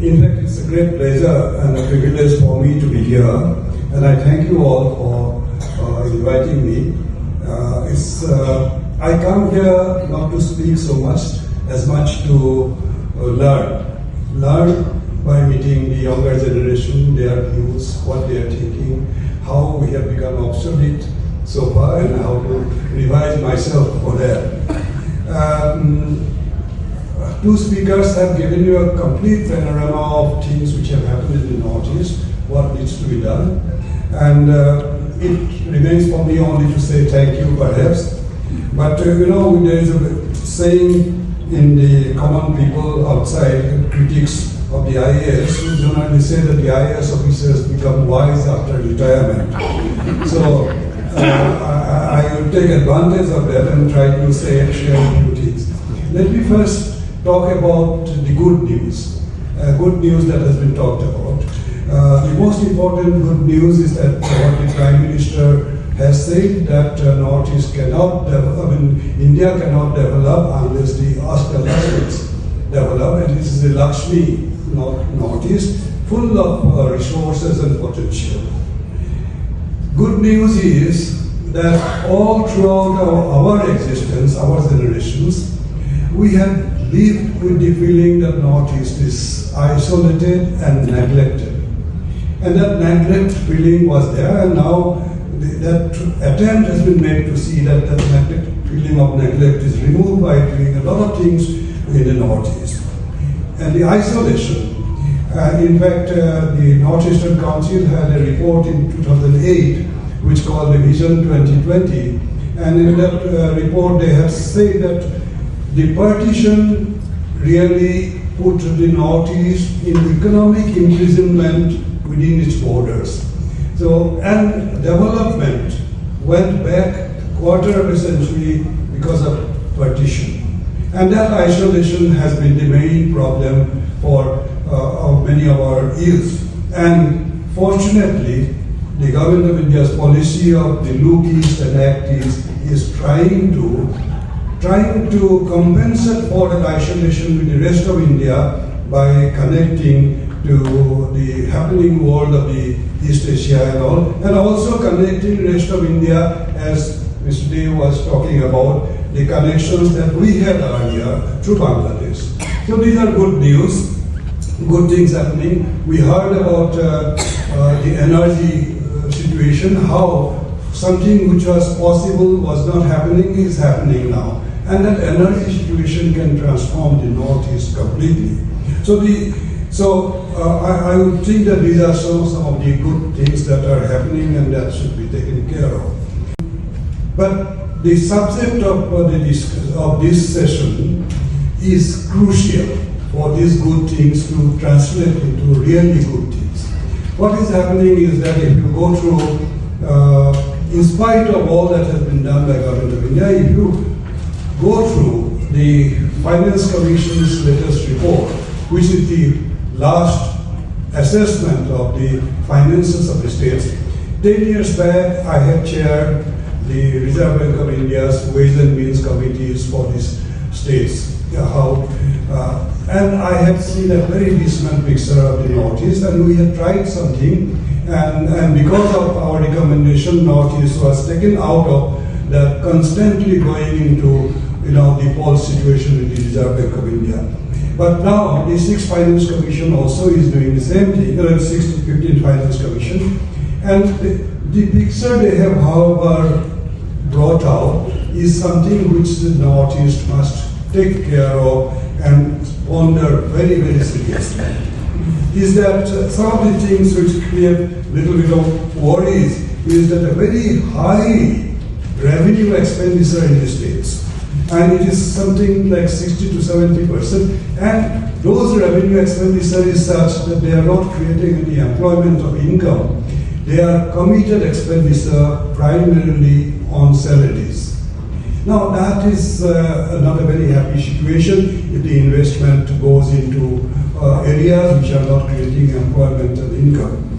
In fact, it's a great pleasure and a privilege for me to be here, and I thank you all for inviting me. I come here not to speak so much, as much to learn by meeting the younger generation, their views, what they are thinking, how we have become obsolete so far, and how to revise myself for that. Two speakers have given you a complete panorama of things which have happened in the Northeast, what needs to be done, and it remains for me only to say thank you perhaps. But there is a saying in the common people outside, critics of the IAS, who generally say that the IAS officers become wise after retirement. So I will take advantage of that and try to share a few things. Let me first talk about the good news that has been talked about. The most important good news is that what the Prime Minister has said, that Northeast cannot develop, India cannot develop unless the Ashta develop, and this is the Lakshmi Northeast, full of resources and potential. Good news is that all throughout our existence, our generations, we have lived with the feeling that Northeast is isolated and neglected. And that neglect feeling was there, and now that attempt has been made to see that feeling of neglect is removed by doing a lot of things in the Northeast. And the isolation, in fact, the Northeastern Council had a report in 2008 which called the Vision 2020, and in that report they have said that the partition really put the Northeast in economic imprisonment within its borders. So, and development went back quarter of a century because of partition. And that isolation has been the main problem for many of our youth. And fortunately, the Government of India's policy of the Look East and Act East is trying to compensate for that isolation with the rest of India by connecting to the happening world of the East Asia and all, and also connecting the rest of India, as Mr. Dev was talking about, the connections that we had earlier through Bangladesh. So these are good news, good things happening. We heard about the energy situation, how something which was possible was not happening is happening now. And that energy situation can transform the Northeast completely. So I would think that these are some of the good things that are happening and that should be taken care of. But the subject of this session is crucial for these good things to translate into really good things. What is happening is that if you go through, in spite of all that has been done by Government of India, if you go through the Finance Commission's latest report, which is the last assessment of the finances of the states. 10 years back, I had chaired the Reserve Bank of India's Ways and Means Committees for these states. And I had seen a very dismal picture of the Northeast, and we had tried something, and because of our recommendation, Northeast was taken out of that constantly going into the poll situation with the Reserve Bank of India. But now the 6th Finance Commission also is doing the same thing, 15th Finance Commission, and the picture they have, however, brought out is something which the Northeast must take care of and ponder very, very seriously. Is that some of the things which create a little bit of worries is that a very high revenue expenditure in the states. And it is something like 60 to 70%. And those revenue expenditure is such that they are not creating any employment or income. They are committed expenditure primarily on salaries. Now that is not a very happy situation if the investment goes into areas which are not creating employment and income.